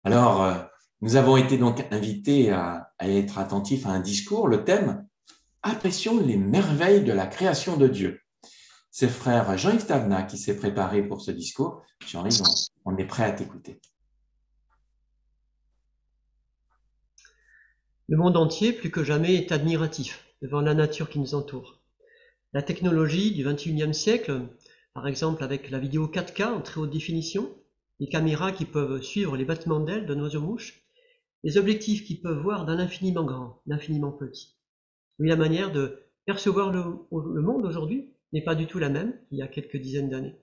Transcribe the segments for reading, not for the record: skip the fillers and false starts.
Alors, nous avons été donc invités à être attentifs à un discours, le thème Apprécions les merveilles de la création de Dieu. C'est frère Jean-Yves Tavena qui s'est préparé pour ce discours. Jean-Yves, on est prêt à t'écouter. Le monde entier, plus que jamais, est admiratif devant la nature qui nous entoure. La technologie du XXIe siècle, par exemple avec la vidéo 4K en très haute définition, les caméras qui peuvent suivre les battements d'ailes d'un oiseau-mouche, les objectifs qui peuvent voir d'un infiniment grand, d'infiniment petit. Oui, la manière de percevoir le monde aujourd'hui n'est pas du tout la même qu'il y a quelques dizaines d'années.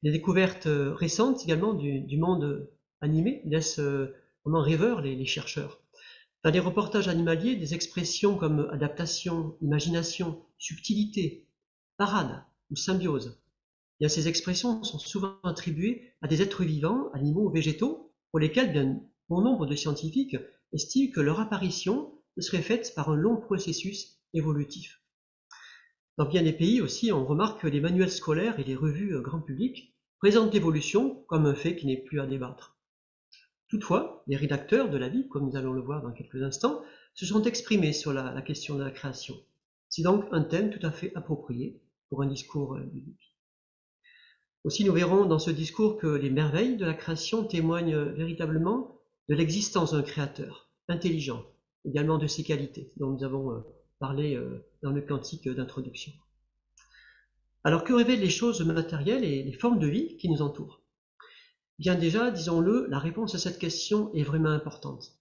Les découvertes récentes également du monde animé laissent vraiment rêveurs les chercheurs. Dans les reportages animaliers, des expressions comme adaptation, imagination, subtilité, parade ou symbiose. Bien, ces expressions sont souvent attribuées à des êtres vivants, animaux ou végétaux, pour lesquels bien bon nombre de scientifiques estiment que leur apparition serait faite par un long processus évolutif. Dans bien des pays aussi, on remarque que les manuels scolaires et les revues grand public présentent l'évolution comme un fait qui n'est plus à débattre. Toutefois, les rédacteurs de la Bible, comme nous allons le voir dans quelques instants, se sont exprimés sur la question de la création. C'est donc un thème tout à fait approprié pour un discours biblique. Aussi, nous verrons dans ce discours que les merveilles de la création témoignent véritablement de l'existence d'un créateur intelligent, également de ses qualités, dont nous avons parlé dans le cantique d'introduction. Alors, que révèlent les choses matérielles et les formes de vie qui nous entourent? Bien déjà, disons-le, la réponse à cette question est vraiment importante.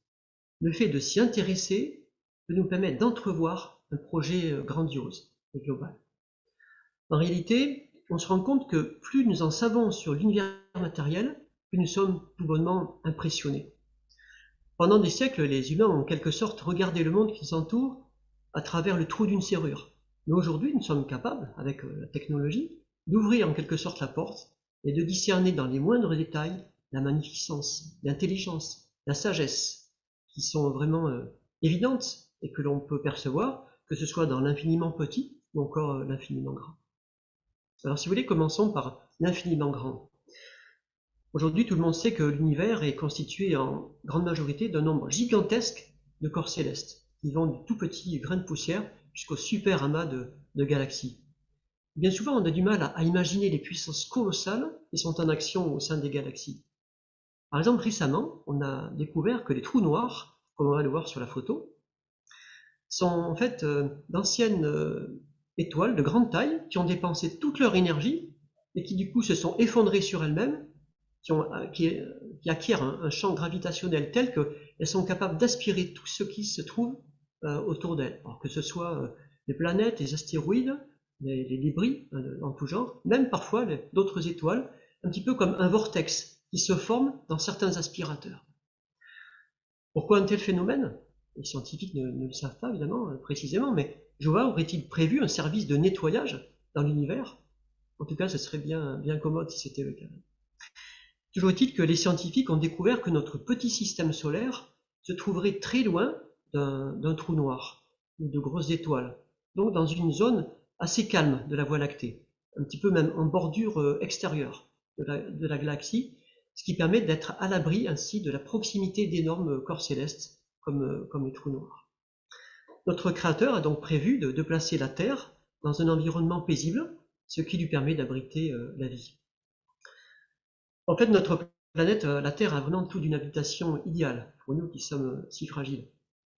Le fait de s'y intéresser peut nous permettre d'entrevoir un projet grandiose et global. En réalité, on se rend compte que plus nous en savons sur l'univers matériel, plus nous sommes tout bonnement impressionnés. Pendant des siècles, les humains ont en quelque sorte regardé le monde qui nous entoure à travers le trou d'une serrure. Mais aujourd'hui, nous sommes capables, avec la technologie, d'ouvrir en quelque sorte la porte et de discerner dans les moindres détails la magnificence, l'intelligence, la sagesse, qui sont vraiment évidentes et que l'on peut percevoir, que ce soit dans l'infiniment petit ou encore l'infiniment grand. Alors si vous voulez, commençons par l'infiniment grand. Aujourd'hui, tout le monde sait que l'univers est constitué en grande majorité d'un nombre gigantesque de corps célestes, qui vont du tout petit grain de poussière jusqu'au super amas de galaxies. Bien souvent, on a du mal à imaginer les puissances colossales qui sont en action au sein des galaxies. Par exemple, récemment, on a découvert que les trous noirs, comme on va le voir sur la photo, sont en fait d'anciennes étoiles de grande taille qui ont dépensé toute leur énergie et qui du coup se sont effondrées sur elles-mêmes, qui acquièrent un champ gravitationnel tel qu'elles sont capables d'aspirer tout ce qui se trouve autour d'elles. Alors que ce soit les planètes, les astéroïdes, les débris en tout genre, même parfois d'autres étoiles, un petit peu comme un vortex qui se forme dans certains aspirateurs. Pourquoi un tel phénomène? Les scientifiques ne le savent pas évidemment précisément, mais Jéhovah aurait-il prévu un service de nettoyage dans l'univers? En tout cas, ce serait bien commode si c'était le cas. Toujours est-il que les scientifiques ont découvert que notre petit système solaire se trouverait très loin d'un trou noir ou de grosses étoiles, donc dans une zone assez calme de la Voie lactée, un petit peu même en bordure extérieure de la galaxie, ce qui permet d'être à l'abri ainsi de la proximité d'énormes corps célestes comme les trous noirs. Notre Créateur a donc prévu de placer la Terre dans un environnement paisible, ce qui lui permet d'abriter la vie. En fait, notre planète, la Terre, a vraiment tout d'une habitation idéale pour nous qui sommes si fragiles.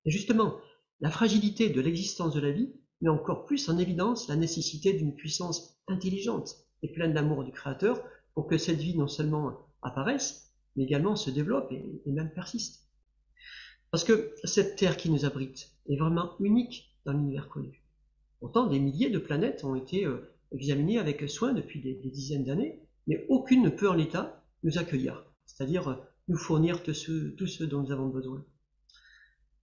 Et justement, la fragilité de l'existence de la vie met encore plus en évidence la nécessité d'une puissance intelligente et pleine d'amour du Créateur pour que cette vie non seulement apparaisse, mais également se développe et même persiste. Parce que cette Terre qui nous abrite est vraiment unique dans l'univers connu. Pourtant, des milliers de planètes ont été examinées avec soin depuis des dizaines d'années, mais aucune ne peut en l'état nous accueillir, c'est-à-dire nous fournir tout ce dont nous avons besoin.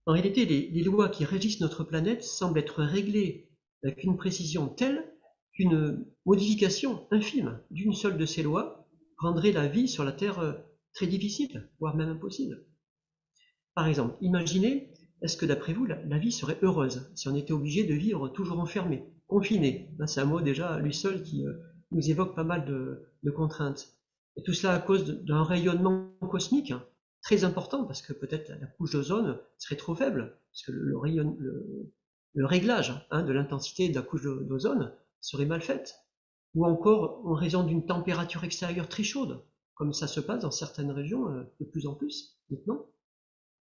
En réalité, les lois qui régissent notre planète semblent être réglées avec une précision telle qu'une modification infime d'une seule de ces lois rendrait la vie sur la Terre très difficile, voire même impossible. Par exemple, imaginez, est-ce que d'après vous, la vie serait heureuse si on était obligé de vivre toujours enfermé, confiné? C'est un mot déjà à lui seul qui nous évoque pas mal de contraintes. Et tout cela à cause d'un rayonnement cosmique très important parce que peut-être la couche d'ozone serait trop faible, parce que le réglage de l'intensité de la couche d'ozone serait mal fait, ou encore en raison d'une température extérieure très chaude, comme ça se passe dans certaines régions de plus en plus maintenant,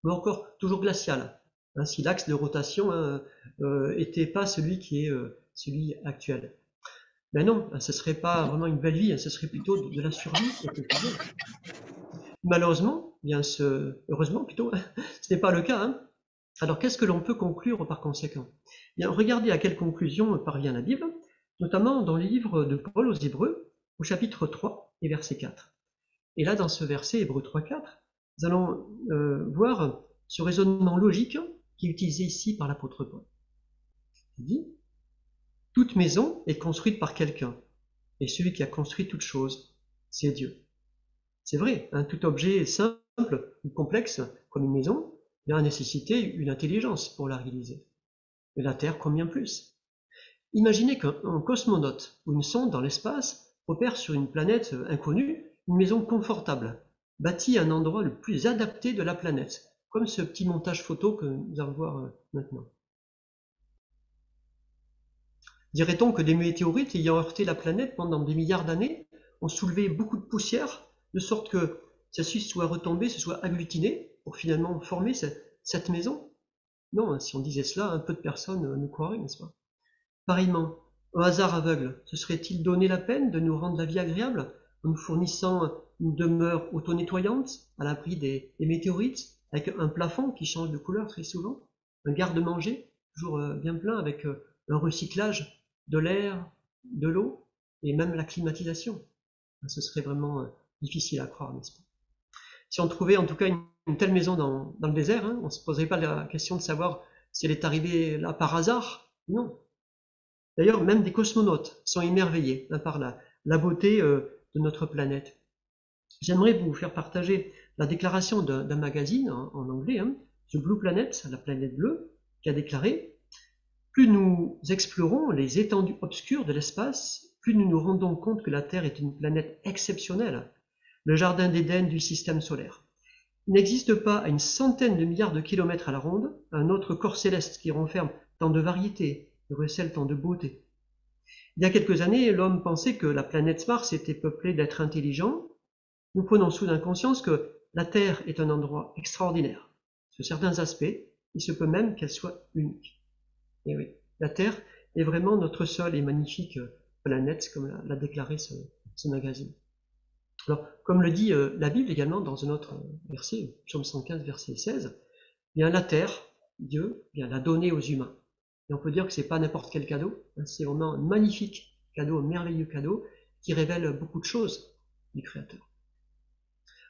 ou encore toujours glaciale, si l'axe de rotation était pas celui qui est celui actuel. Mais non, ce serait pas vraiment une belle vie, ce serait plutôt de la survie au quotidien. Malheureusement, heureusement plutôt, ce n'est pas le cas. Alors qu'est-ce que l'on peut conclure par conséquent? Bien, regardez à quelle conclusion parvient la Bible, notamment dans le livre de Paul aux Hébreux, au chapitre 3 et verset 4. Et là, dans ce verset, Hébreux 3, 4, nous allons voir ce raisonnement logique qui est utilisé ici par l'apôtre Paul. Il dit, toute maison est construite par quelqu'un, et celui qui a construit toute chose, c'est Dieu. C'est vrai, tout objet simple ou complexe, comme une maison, a nécessité une intelligence pour la réaliser. Mais la Terre, combien plus? Imaginez qu'un cosmonaute ou une sonde dans l'espace opère sur une planète inconnue une maison confortable, bâtie à un endroit le plus adapté de la planète, comme ce petit montage photo que nous allons voir maintenant. Dirait-on que des météorites ayant heurté la planète pendant des milliards d'années ont soulevé beaucoup de poussière, de sorte que celle-ci soit retombée, se soit agglutinée, pour finalement former cette maison? Non, si on disait cela, un peu de personnes nous croiraient, n'est-ce pas? Pareillement, un hasard aveugle, se serait-il donné la peine de nous rendre la vie agréable en nous fournissant une demeure auto-nettoyante à l'abri des météorites, avec un plafond qui change de couleur très souvent, un garde-manger toujours bien plein avec un recyclage de l'air, de l'eau et même la climatisation? Ce serait vraiment difficile à croire, n'est-ce pas? Si on trouvait en tout cas une telle maison dans le désert, on ne se poserait pas la question de savoir si elle est arrivée là par hasard. Non. D'ailleurs, même des cosmonautes sont émerveillés par la beauté de notre planète. J'aimerais vous faire partager la déclaration d'un magazine en anglais, The Blue Planet, la planète bleue, qui a déclaré « Plus nous explorons les étendues obscures de l'espace, plus nous nous rendons compte que la Terre est une planète exceptionnelle, le jardin d'Éden du système solaire. Il n'existe pas à une centaine de milliards de kilomètres à la ronde un autre corps céleste qui renferme tant de variétés et recèle tant de beauté. Il y a quelques années, l'homme pensait que la planète Mars était peuplée d'êtres intelligents. Nous prenons soudain conscience que la Terre est un endroit extraordinaire. Sur certains aspects, il se peut même qu'elle soit unique. Et oui, la Terre est vraiment notre seule et magnifique planète, comme l'a déclaré ce magazine. Alors, comme le dit la Bible également dans un autre verset, Psaume 115, verset 16, bien la terre, Dieu, bien l'a donnée aux humains. Et on peut dire que c'est pas n'importe quel cadeau, c'est vraiment un magnifique cadeau, un merveilleux cadeau qui révèle beaucoup de choses du Créateur.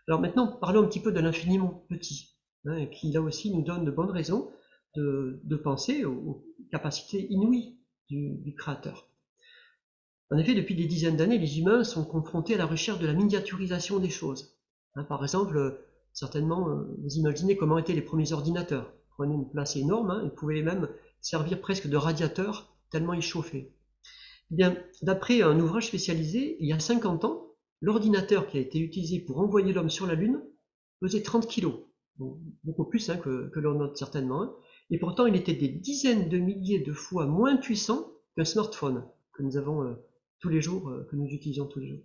Alors maintenant, parlons un petit peu de l'infiniment petit, qui là aussi nous donne de bonnes raisons de penser aux capacités inouïes du Créateur. En effet, depuis des dizaines d'années, les humains sont confrontés à la recherche de la miniaturisation des choses. Par exemple, certainement, vous imaginez comment étaient les premiers ordinateurs. Ils prenaient une place énorme, ils pouvaient même servir presque de radiateur, tellement ils chauffaient. Eh bien, d'après un ouvrage spécialisé, il y a 50 ans, l'ordinateur qui a été utilisé pour envoyer l'homme sur la Lune pesait 30 kilos, donc beaucoup plus que l'on note certainement, et pourtant il était des dizaines de milliers de fois moins puissant qu'un smartphone que nous avons tous les jours, que nous utilisons tous les jours.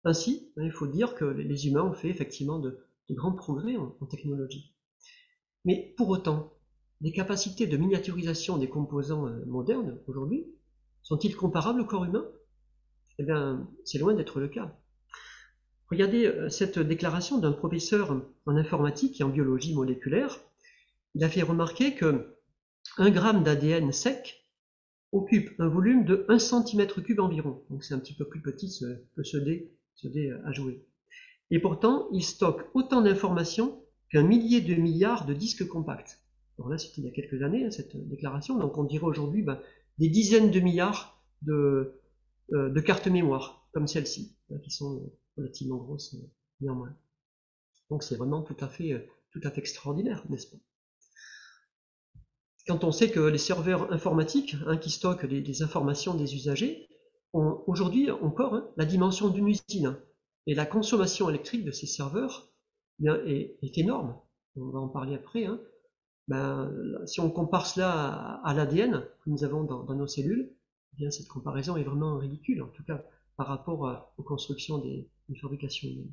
Ainsi, il faut dire que les humains ont fait effectivement de grands progrès en technologie. Mais pour autant, les capacités de miniaturisation des composants modernes aujourd'hui sont-ils comparables au corps humain? Eh bien, c'est loin d'être le cas. Regardez cette déclaration d'un professeur en informatique et en biologie moléculaire. Il a fait remarquer que 1 gramme d'ADN sec occupe un volume de 1 cm3 environ. Donc c'est un petit peu plus petit que ce dé à jouer. Et pourtant, il stocke autant d'informations qu'un millier de milliards de disques compacts. Alors là, c'était il y a quelques années, cette déclaration. Donc on dirait aujourd'hui des dizaines de milliards de cartes mémoire, comme celle-ci, qui sont relativement grosses néanmoins. Donc c'est vraiment tout à fait extraordinaire, n'est-ce pas? Quand on sait que les serveurs informatiques qui stockent les informations des usagers ont aujourd'hui encore la dimension d'une usine, et la consommation électrique de ces serveurs est énorme. On va en parler après. Hein. Ben, si on compare cela à l'ADN que nous avons dans nos cellules, eh bien cette comparaison est vraiment ridicule, en tout cas par rapport aux constructions des fabrications humaines.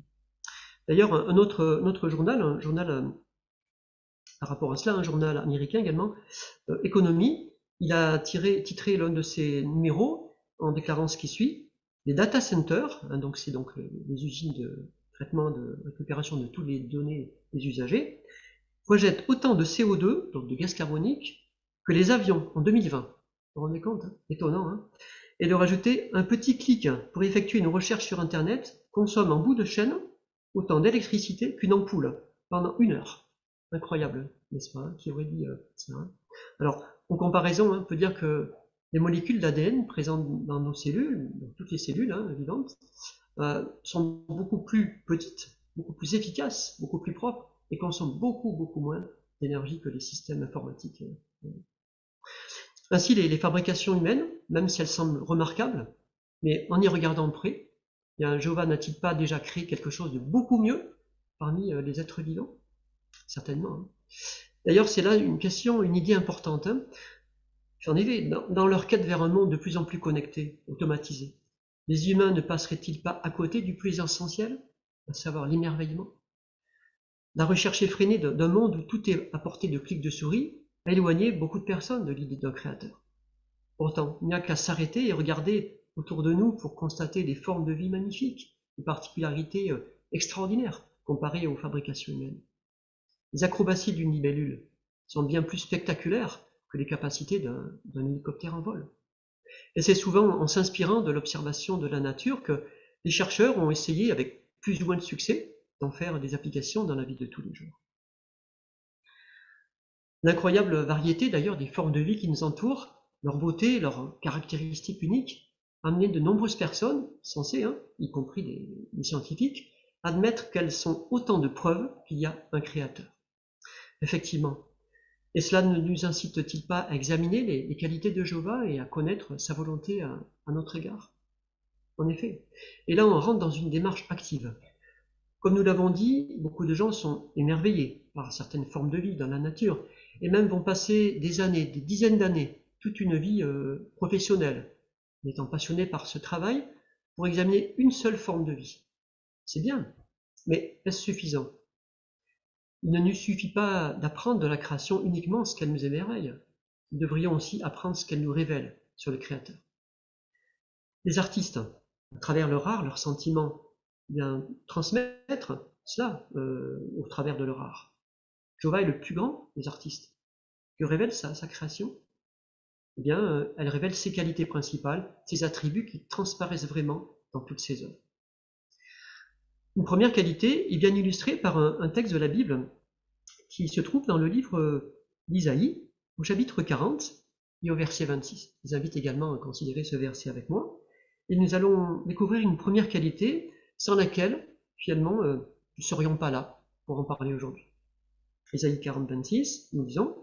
D'ailleurs, un autre journal, par rapport à cela, un journal américain également, Economy, il a titré l'un de ses numéros en déclarant ce qui suit: les data centers, hein, donc c'est donc les usines de traitement, de récupération de toutes les données des usagers, projettent autant de CO2, donc de gaz carbonique, que les avions en 2020. Vous vous rendez compte, hein? Étonnant, hein? Et de rajouter: un petit clic pour effectuer une recherche sur Internet consomme en bout de chaîne autant d'électricité qu'une ampoule pendant 1 heure. Incroyable, n'est-ce pas? Qui aurait dit ça, hein? Alors, en comparaison, hein, on peut dire que les molécules d'ADN présentes dans nos cellules, dans toutes les cellules hein, vivantes, sont beaucoup plus petites, beaucoup plus efficaces, beaucoup plus propres et consomment beaucoup moins d'énergie que les systèmes informatiques. Ainsi, les fabrications humaines, même si elles semblent remarquables, mais en y regardant de près, Jéhovah n'a-t-il pas déjà créé quelque chose de beaucoup mieux parmi les êtres vivants? Certainement. Hein. D'ailleurs, c'est là une idée importante. Hein. En effet, dans leur quête vers un monde de plus en plus connecté, automatisé, les humains ne passeraient-ils pas à côté du plus essentiel, à savoir l'émerveillement? La recherche effrénée d'un monde où tout est à portée de clics de souris a éloigné beaucoup de personnes de l'idée d'un créateur. Pourtant, il n'y a qu'à s'arrêter et regarder autour de nous pour constater des formes de vie magnifiques, des particularités extraordinaires comparées aux fabrications humaines. Les acrobaties d'une libellule sont bien plus spectaculaires que les capacités d'un hélicoptère en vol. Et c'est souvent en s'inspirant de l'observation de la nature que les chercheurs ont essayé, avec plus ou moins de succès, d'en faire des applications dans la vie de tous les jours. L'incroyable variété d'ailleurs des formes de vie qui nous entourent, leur beauté, leurs caractéristiques uniques, a amené de nombreuses personnes, censées, hein, y compris des scientifiques, à admettre qu'elles sont autant de preuves qu'il y a un créateur. Effectivement. Et cela ne nous incite-t-il pas à examiner les qualités de Jéhovah et à connaître sa volonté à notre égard? En effet. Et là, on rentre dans une démarche active. Comme nous l'avons dit, beaucoup de gens sont émerveillés par certaines formes de vie dans la nature, et même vont passer des années, des dizaines d'années, toute une vie professionnelle, étant passionnés par ce travail, pour examiner une seule forme de vie. C'est bien, mais est-ce suffisant? Il ne nous suffit pas d'apprendre de la création uniquement ce qu'elle nous émerveille. Nous devrions aussi apprendre ce qu'elle nous révèle sur le Créateur. Les artistes, à travers leur art, leurs sentiments, bien transmettre cela au travers de leur art. Jéhovah est le plus grand des artistes. Que révèle sa création? Eh bien, elle révèle ses qualités principales, ses attributs qui transparaissent vraiment dans toutes ses œuvres. Une première qualité est bien illustrée par un texte de la Bible qui se trouve dans le livre d'Isaïe, au chapitre 40 et au verset 26. Je vous invite également à considérer ce verset avec moi. Et nous allons découvrir une première qualité sans laquelle, finalement, nous ne serions pas là pour en parler aujourd'hui. Isaïe 40, 26, nous disons: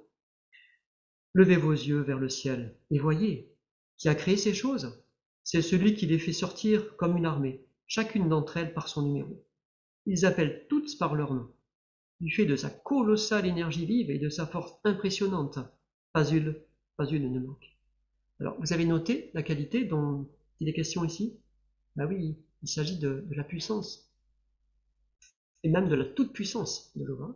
levez vos yeux vers le ciel et voyez, qui a créé ces choses? C'est celui qui les fait sortir comme une armée, chacune d'entre elles par son numéro. Ils appellent toutes par leur nom. Du fait de sa colossale énergie vive et de sa force impressionnante, pas une ne manque. Alors, vous avez noté la qualité dont il est question ici? Ben oui, il s'agit de la puissance, et même de la toute-puissance de Jéhovah.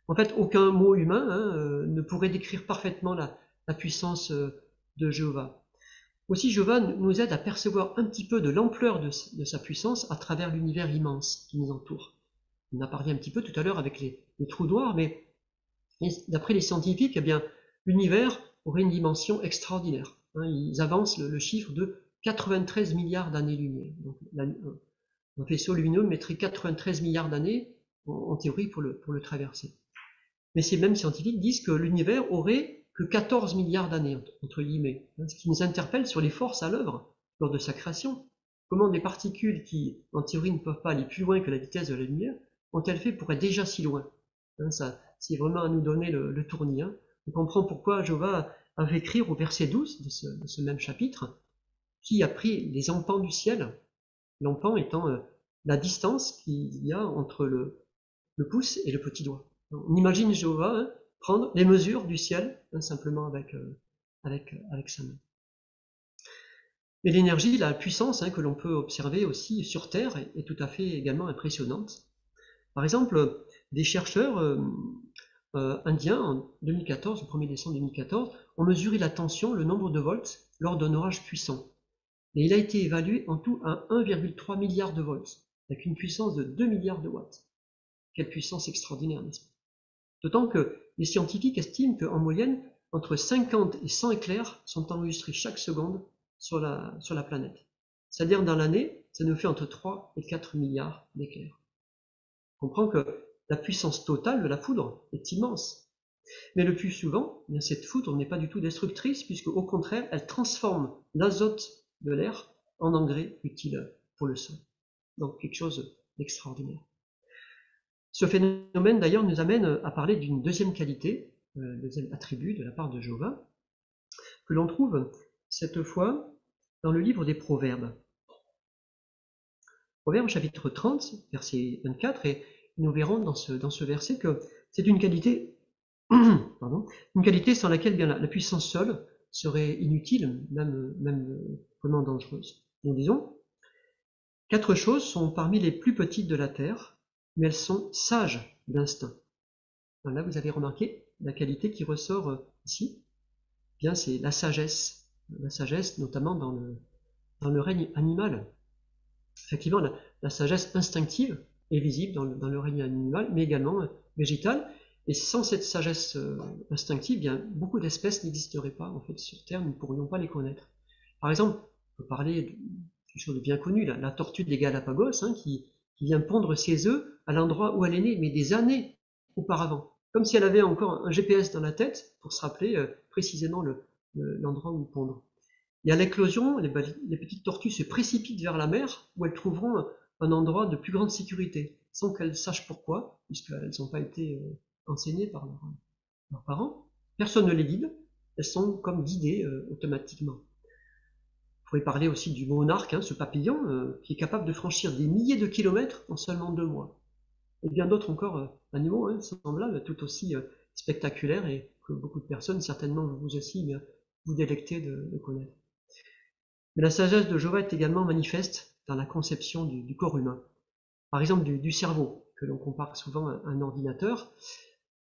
En fait, aucun mot humain ne pourrait décrire parfaitement la puissance de Jéhovah. Aussi, Jéhovah nous aide à percevoir un petit peu de l'ampleur de sa puissance à travers l'univers immense qui nous entoure. On a parlé un petit peu tout à l'heure avec les trous noirs, mais d'après les scientifiques, eh bien, l'univers aurait une dimension extraordinaire. Ils avancent le chiffre de 93 milliards d'années-lumière. Donc, un vaisseau lumineux mettrait 93 milliards d'années en théorie pour le traverser. Mais ces mêmes scientifiques disent que l'univers aurait que 14 milliards d'années, entre guillemets, ce qui nous interpelle sur les forces à l'œuvre lors de sa création. Comment des particules qui, en théorie, ne peuvent pas aller plus loin que la vitesse de la lumière, ont-elles fait pour être déjà si loin? Ça, c'est vraiment à nous donner le tournis. On comprend pourquoi Jéhovah avait écrit au verset 12 de ce même chapitre: qui a pris les empans du ciel, l'empan étant la distance qu'il y a entre le pouce et le petit doigt. On imagine Jéhovah prendre les mesures du ciel simplement avec sa main. Mais l'énergie, la puissance que l'on peut observer aussi sur Terre est tout à fait également impressionnante. Par exemple, des chercheurs indiens en 2014, le 1er décembre 2014, ont mesuré la tension, le nombre de volts lors d'un orage puissant. Et il a été évalué en tout à 1,3 milliard de volts, avec une puissance de 2 milliards de watts. Quelle puissance extraordinaire, n'est-ce pas? D'autant que les scientifiques estiment qu'en moyenne, entre 50 et 100 éclairs sont enregistrés chaque seconde sur la planète. C'est-à-dire dans l'année, ça nous fait entre 3 et 4 milliards d'éclairs. On comprend que la puissance totale de la foudre est immense. Mais le plus souvent, cette foudre n'est pas du tout destructrice, puisque au contraire, elle transforme l'azote de l'air en engrais utile pour le sol. Donc quelque chose d'extraordinaire. Ce phénomène d'ailleurs nous amène à parler d'une deuxième qualité, deuxième attribut de la part de Jéhovah, que l'on trouve cette fois dans le livre des Proverbes. Proverbes chapitre 30, verset 24, et nous verrons dans ce verset que c'est une qualité, une qualité sans laquelle bien la puissance seule serait inutile, même vraiment dangereuse. Nous disons, 4 choses sont parmi les plus petites de la terre, mais elles sont sages d'instinct. Là, vous avez remarqué la qualité qui ressort ici, bien c'est la sagesse notamment dans le règne animal. Effectivement, la sagesse instinctive est visible dans le règne animal, mais également végétal. Et sans cette sagesse instinctive, bien, beaucoup d'espèces n'existeraient pas en fait sur Terre, nous ne pourrions pas les connaître. Par exemple, on peut parler de quelque chose de bien connu, la tortue des Galapagos, qui vient pondre ses œufs à l'endroit où elle est née, mais des années auparavant, comme si elle avait encore un GPS dans la tête pour se rappeler précisément l'endroit où pondre. Et à l'éclosion, les petites tortues se précipitent vers la mer, où elles trouveront un endroit de plus grande sécurité, sans qu'elles sachent pourquoi, puisqu'elles n'ont pas été enseignées par leurs parents. Personne ne les guide, elles sont comme guidées automatiquement. On pourrait parler aussi du monarque, ce papillon, qui est capable de franchir des milliers de kilomètres en seulement 2 mois. Et bien d'autres encore animaux semblables, tout aussi spectaculaires, et que beaucoup de personnes, certainement vous aussi, vous délectez de connaître. Mais la sagesse de Jéhovah est également manifeste dans la conception du corps humain. Par exemple du cerveau, que l'on compare souvent à un ordinateur.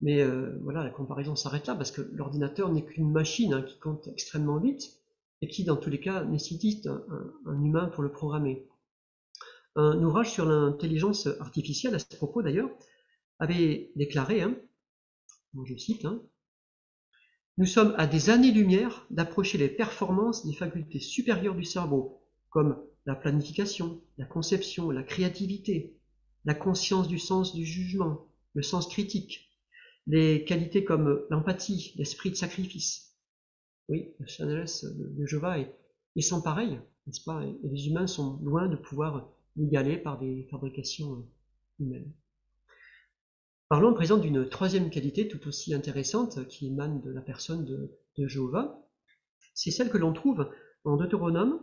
Mais voilà, la comparaison s'arrête là, parce que l'ordinateur n'est qu'une machine qui compte extrêmement vite, et qui dans tous les cas nécessite un humain pour le programmer. Un ouvrage sur l'intelligence artificielle, à ce propos d'ailleurs, avait déclaré, je cite, nous sommes à des années-lumière d'approcher les performances des facultés supérieures du cerveau, comme la planification, la conception, la créativité, la conscience du sens du jugement, le sens critique, les qualités comme l'empathie, l'esprit de sacrifice. Oui, la sagesse de Jéhovah est sans pareil, n'est-ce pas? Et les humains sont loin de pouvoir l'égaler par des fabrications humaines. Parlons à présent d'une troisième qualité tout aussi intéressante qui émane de la personne de Jéhovah. C'est celle que l'on trouve en Deutéronome,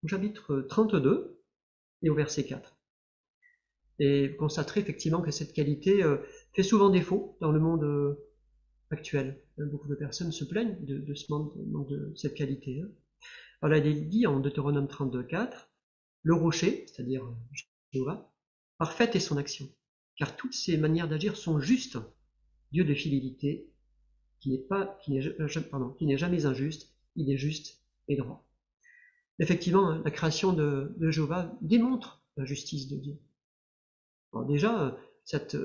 au chapitre 32 et au verset 4. Et vous constaterez effectivement que cette qualité fait souvent défaut dans le monde actuel. Beaucoup de personnes se plaignent de ce manque de cette qualité. Alors il est dit en Deutéronome 32, 4, le rocher, c'est-à-dire Jéhovah, parfaite est son action, car toutes ses manières d'agir sont justes. Dieu de fidélité, qui n'est jamais injuste, il est juste et droit. Effectivement, la création de Jéhovah démontre la justice de Dieu. Alors déjà, cette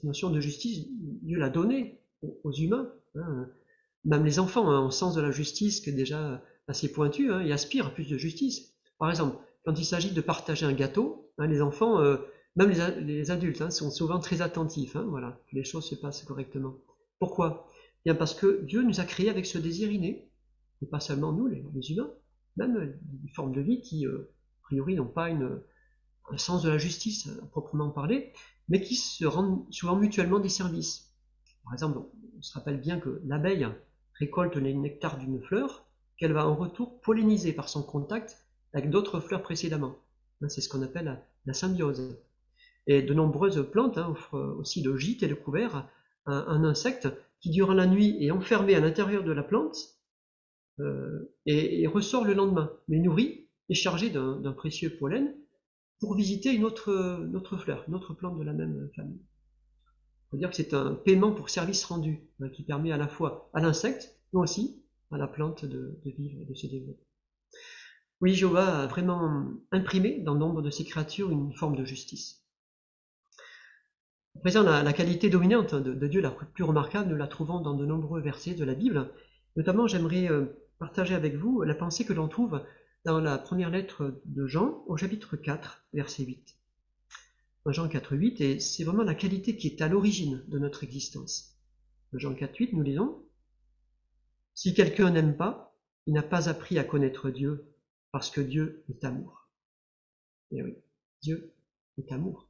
notion de justice, Dieu l'a donnée aux humains. Même les enfants ont un sens de la justice qui est déjà assez pointu et aspirent à plus de justice. Par exemple, quand il s'agit de partager un gâteau, les enfants, même les adultes, sont souvent très attentifs, voilà, que les choses se passent correctement. Pourquoi? Bien parce que Dieu nous a créés avec ce désir inné, et pas seulement nous, les humains, même des formes de vie qui, a priori, n'ont pas un sens de la justice à proprement parler, mais qui se rendent souvent mutuellement des services. Par exemple, on se rappelle bien que l'abeille récolte le nectar d'une fleur, qu'elle va en retour polliniser par son contact avec d'autres fleurs précédemment. C'est ce qu'on appelle la symbiose. Et de nombreuses plantes offrent aussi de gîte et de couvert à un insecte qui, durant la nuit, est enfermé à l'intérieur de la plante et ressort le lendemain, mais nourri et chargé d'un précieux pollen pour visiter une autre fleur, une autre plante de la même famille. On peut dire que c'est un paiement pour service rendu qui permet à la fois à l'insecte, mais aussi à la plante de vivre et de se développer. Oui, Jéhovah a vraiment imprimé dans nombre de ses créatures une forme de justice. À présent, la qualité dominante de Dieu, la plus remarquable, nous la trouvons dans de nombreux versets de la Bible. Notamment, j'aimerais partager avec vous la pensée que l'on trouve dans la première lettre de Jean, au chapitre 4, verset 8. Dans Jean 4, 8, et c'est vraiment la qualité qui est à l'origine de notre existence. Dans Jean 4, 8, nous lisons « Si quelqu'un n'aime pas, il n'a pas appris à connaître Dieu, parce que Dieu est amour. » Et oui, Dieu est amour.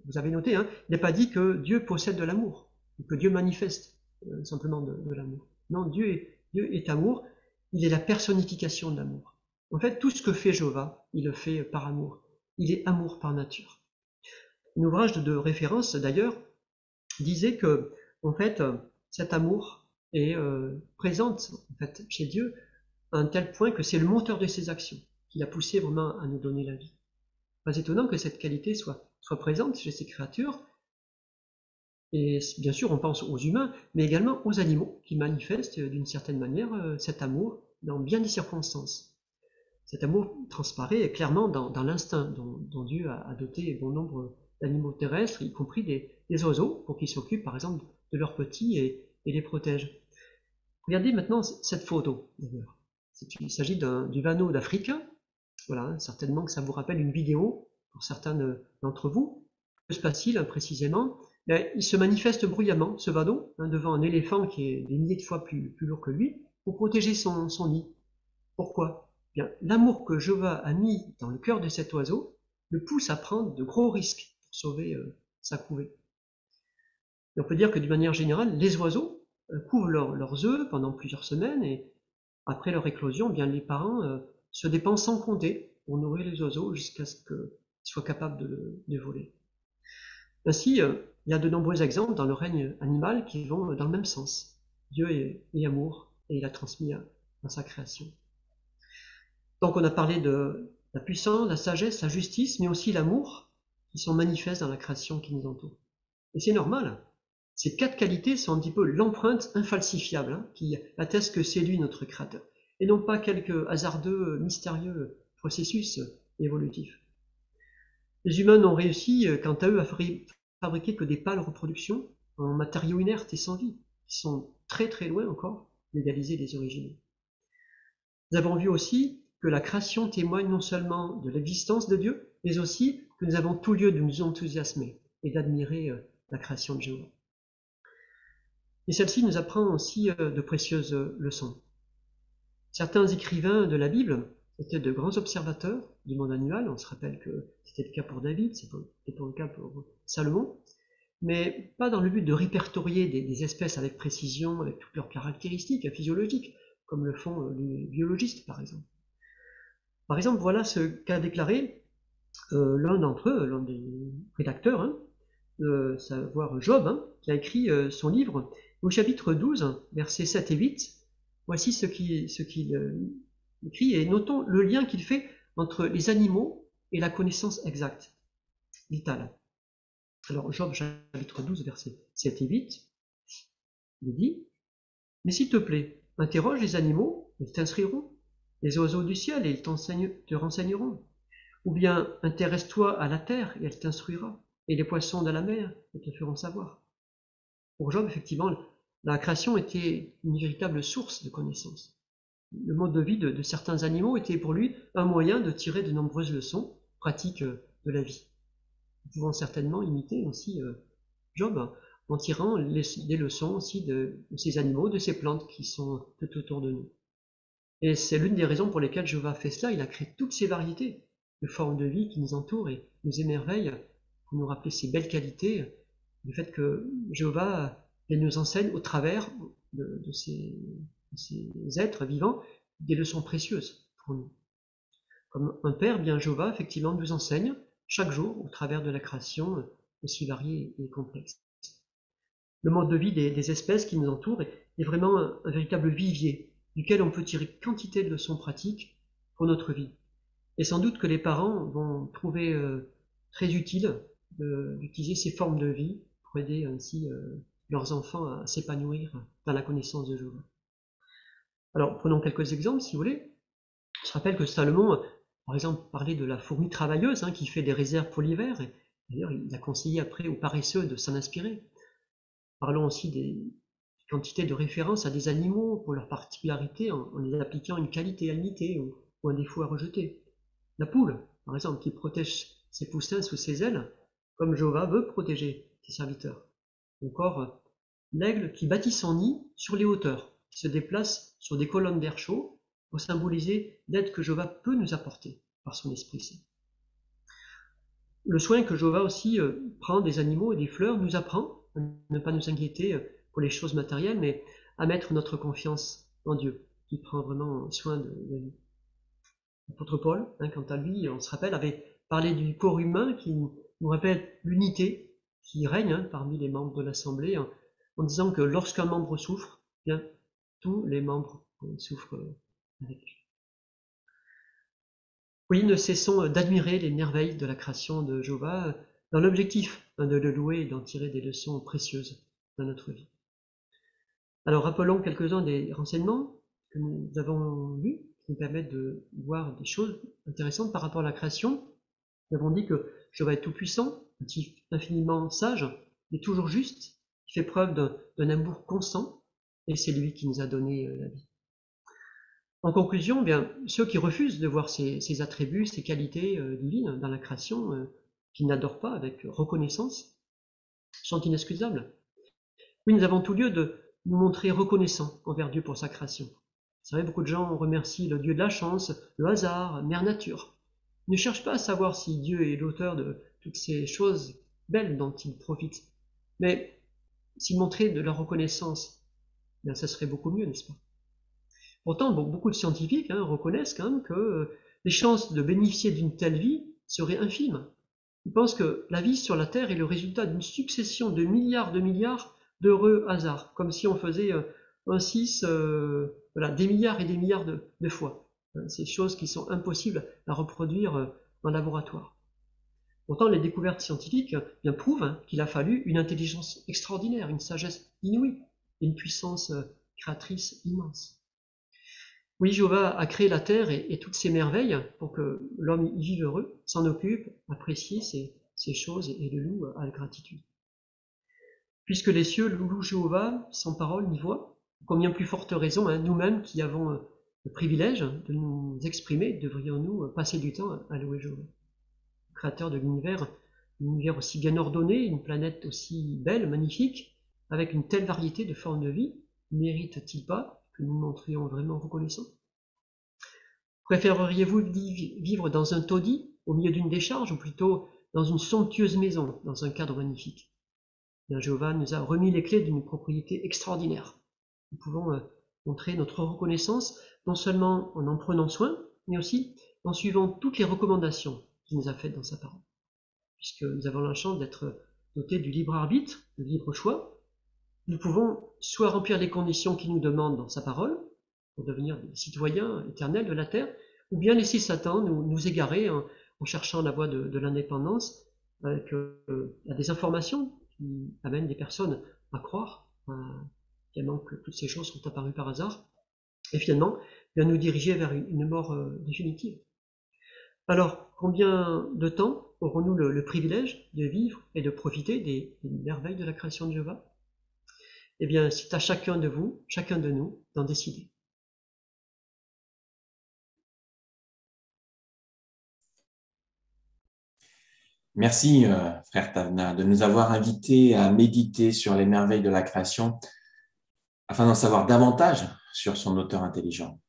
Vous avez noté, il n'est pas dit que Dieu possède de l'amour, ou que Dieu manifeste simplement de l'amour. Non, Dieu est amour, il est la personnification de l'amour. En fait, tout ce que fait Jéhovah, il le fait par amour. Il est amour par nature. Un ouvrage de référence, d'ailleurs, disait que, en fait, cet amour est présent en fait, chez Dieu à un tel point que c'est le moteur de ses actions qui l'a poussé vraiment à nous donner la vie. Pas étonnant que cette qualité soit présente chez ces créatures. Et bien sûr, on pense aux humains, mais également aux animaux qui manifestent d'une certaine manière cet amour dans bien des circonstances. Cet amour transparaît clairement dans l'instinct dont Dieu a doté bon nombre d'animaux terrestres, y compris des oiseaux, pour qu'ils s'occupent par exemple de leurs petits et les protègent. Regardez maintenant cette photo, d'ailleurs. Il s'agit du vanneau d'Afrique. Voilà, certainement que ça vous rappelle une vidéo pour certains d'entre vous. Que se passe-t-il précisément? Il se manifeste bruyamment, ce vanneau, devant un éléphant qui est des milliers de fois plus lourd que lui, pour protéger son nid. Pourquoi? Bien, l'amour que Jéhovah a mis dans le cœur de cet oiseau le pousse à prendre de gros risques pour sauver sa couvée. Et on peut dire que d'une manière générale, les oiseaux couvent leurs œufs pendant plusieurs semaines et après leur éclosion, bien les parents se dépensent sans compter pour nourrir les oiseaux jusqu'à ce qu'ils soient capables de voler. Ainsi, il y a de nombreux exemples dans le règne animal qui vont dans le même sens. Dieu est amour et il a transmis à sa création. Donc on a parlé de la puissance, la sagesse, la justice, mais aussi l'amour qui sont manifestes dans la création qui nous entoure. Et c'est normal. Ces quatre qualités sont un petit peu l'empreinte infalsifiable qui atteste que c'est lui notre créateur, et non pas quelques hasardeux, mystérieux processus évolutifs. Les humains n'ont réussi, quant à eux, à fabriquer que des pâles reproductions en matériaux inertes et sans vie, qui sont très très loin encore d'égaliser les originaux. Nous avons vu aussi que la création témoigne non seulement de l'existence de Dieu, mais aussi que nous avons tout lieu de nous enthousiasmer et d'admirer la création de Jéhovah. Et celle-ci nous apprend aussi de précieuses leçons. Certains écrivains de la Bible étaient de grands observateurs du monde animal. On se rappelle que c'était le cas pour David, c'était le cas pour Salomon, mais pas dans le but de répertorier des espèces avec précision, avec toutes leurs caractéristiques physiologiques, comme le font les biologistes par exemple. Par exemple, voilà ce qu'a déclaré l'un d'entre eux, l'un des rédacteurs, savoir Job, qui a écrit son livre. Au chapitre 12, versets 7 et 8, voici ce qu'il écrit, et notons le lien qu'il fait entre les animaux et la connaissance exacte, vitale. Alors, Job, chapitre 12, versets 7 et 8, il dit « Mais s'il te plaît, interroge les animaux, ils t'instruiront, les oiseaux du ciel, et ils te renseigneront. Ou bien intéresse-toi à la terre, et elle t'instruira, et les poissons de la mer, ils te feront savoir. » Pour Job, effectivement, la création était une véritable source de connaissances. Le mode de vie de certains animaux était pour lui un moyen de tirer de nombreuses leçons pratiques de la vie. Nous pouvons certainement imiter aussi Job en tirant des leçons aussi de ces animaux, de ces plantes qui sont tout autour de nous. Et c'est l'une des raisons pour lesquelles Jéhovah a fait cela. Il a créé toutes ces variétés de formes de vie qui nous entourent et nous émerveillent pour nous rappeler ces belles qualités, du fait que Jéhovah nous enseigne au travers de ces êtres vivants des leçons précieuses pour nous. Comme un père, bien Jéhovah, effectivement, nous enseigne chaque jour au travers de la création aussi variée et complexe. Le mode de vie des espèces qui nous entourent est vraiment un véritable vivier duquel on peut tirer quantité de leçons pratiques pour notre vie. Et sans doute que les parents vont trouver très utile d'utiliser ces formes de vie pour aider ainsi leurs enfants à s'épanouir dans la connaissance de Jéhovah. Alors, prenons quelques exemples, si vous voulez. Je rappelle que Salomon, par exemple, parlait de la fourmi travailleuse qui fait des réserves pour l'hiver. D'ailleurs, il a conseillé après aux paresseux de s'en inspirer. Parlons aussi des quantités de références à des animaux pour leur particularité en les appliquant une qualité à imiter ou un défaut à rejeter. La poule, par exemple, qui protège ses poussins sous ses ailes, comme Jéhovah veut protéger ses serviteurs. Encore, l'aigle qui bâtit son nid sur les hauteurs, qui se déplace sur des colonnes d'air chaud pour symboliser l'aide que Jéhovah peut nous apporter par son Esprit Saint. Le soin que Jéhovah aussi prend des animaux et des fleurs nous apprend à ne pas nous inquiéter pour les choses matérielles, mais à mettre notre confiance en Dieu, qui prend vraiment soin de nous. L'apôtre Paul, quant à lui, on se rappelle, avait parlé du corps humain qui nous rappelle l'unité qui règne parmi les membres de l'Assemblée, en disant que lorsqu'un membre souffre, bien, tous les membres souffrent avec lui. Oui, ne cessons d'admirer les merveilles de la création de Jéhovah dans l'objectif de le louer et d'en tirer des leçons précieuses dans notre vie. Alors rappelons quelques-uns des renseignements que nous avons lus qui nous permettent de voir des choses intéressantes par rapport à la création. Nous avons dit que Jéhovah est tout-puissant, infiniment sage, mais toujours juste, qui fait preuve d'un amour constant, et c'est lui qui nous a donné la vie. En conclusion, bien, ceux qui refusent de voir ces attributs, ces qualités divines dans la création, qui n'adorent pas avec reconnaissance, sont inexcusables. Oui, nous avons tout lieu de nous montrer reconnaissants envers Dieu pour sa création. Vous savez, beaucoup de gens remercient le Dieu de la chance, le hasard, Mère Nature. Ils ne cherchent pas à savoir si Dieu est l'auteur de toutes ces choses belles dont ils profitent. Mais s'ils montraient de la reconnaissance, bien, ça serait beaucoup mieux, n'est-ce pas? Pourtant, beaucoup de scientifiques reconnaissent quand même que les chances de bénéficier d'une telle vie seraient infimes. Ils pensent que la vie sur la Terre est le résultat d'une succession de milliards d'heureux hasards, comme si on faisait un 6, des milliards et des milliards de fois. Ces choses qui sont impossibles à reproduire en laboratoire. Pourtant, les découvertes scientifiques bien prouvent qu'il a fallu une intelligence extraordinaire, une sagesse inouïe, une puissance créatrice immense. Oui, Jéhovah a créé la terre et toutes ses merveilles pour que l'homme y vive heureux, s'en occupe, apprécie ces choses et le loue à la gratitude. Puisque les cieux louent Jéhovah, sans parole ni voix, combien plus forte raison, nous-mêmes qui avons le privilège de nous exprimer, devrions-nous passer du temps à louer Jéhovah, créateur de l'univers aussi bien ordonné, une planète aussi belle, magnifique, avec une telle variété de formes de vie, mérite-t-il pas que nous montrions vraiment reconnaissants? Préféreriez-vous vivre dans un taudis, au milieu d'une décharge, ou plutôt dans une somptueuse maison, dans un cadre magnifique? Bien, Jéhovah nous a remis les clés d'une propriété extraordinaire. Nous pouvons montrer notre reconnaissance, non seulement en prenant soin, mais aussi en suivant toutes les recommandations qu'il nous a faites dans sa parole. Puisque nous avons la chance d'être dotés du libre arbitre, du libre choix, nous pouvons soit remplir les conditions qu'il nous demande dans sa parole, pour devenir des citoyens éternels de la terre, ou bien laisser Satan nous égarer en cherchant la voie de l'indépendance, avec des informations qui amènent des personnes à croire finalement que toutes ces choses sont apparues par hasard, et finalement bien nous diriger vers une mort définitive. Alors, combien de temps aurons-nous le privilège de vivre et de profiter des merveilles de la création de Jéhovah? Eh bien, c'est à chacun de vous, chacun de nous, d'en décider. Merci, frère Tavna, de nous avoir invités à méditer sur les merveilles de la création afin d'en savoir davantage sur son auteur intelligent.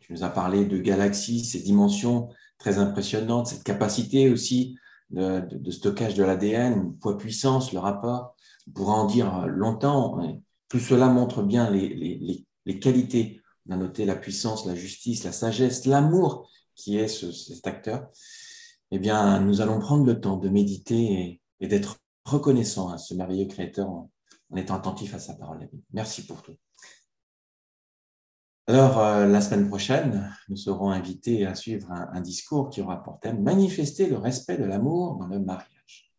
Tu nous as parlé de galaxies, ces dimensions très impressionnantes, cette capacité aussi de stockage de l'ADN, poids-puissance, le rapport. On pourra en dire longtemps. Tout cela montre bien les qualités. On a noté la puissance, la justice, la sagesse, l'amour qui est cet acteur. eh bien, nous allons prendre le temps de méditer et d'être reconnaissant à ce merveilleux Créateur en étant attentif à sa parole. Merci pour tout. Alors, la semaine prochaine, nous serons invités à suivre un discours qui aura pour thème « Manifester le respect de l'amour dans le mariage ».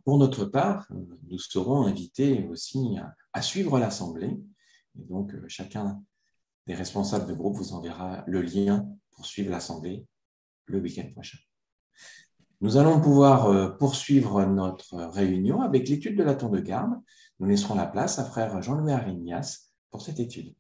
Pour notre part, nous serons invités aussi à suivre l'Assemblée. Et donc, chacun des responsables de groupe vous enverra le lien pour suivre l'Assemblée le week-end prochain. Nous allons pouvoir poursuivre notre réunion avec l'étude de la tour de garde. Nous laisserons la place à frère Jean-Louis Arignas pour cette étude.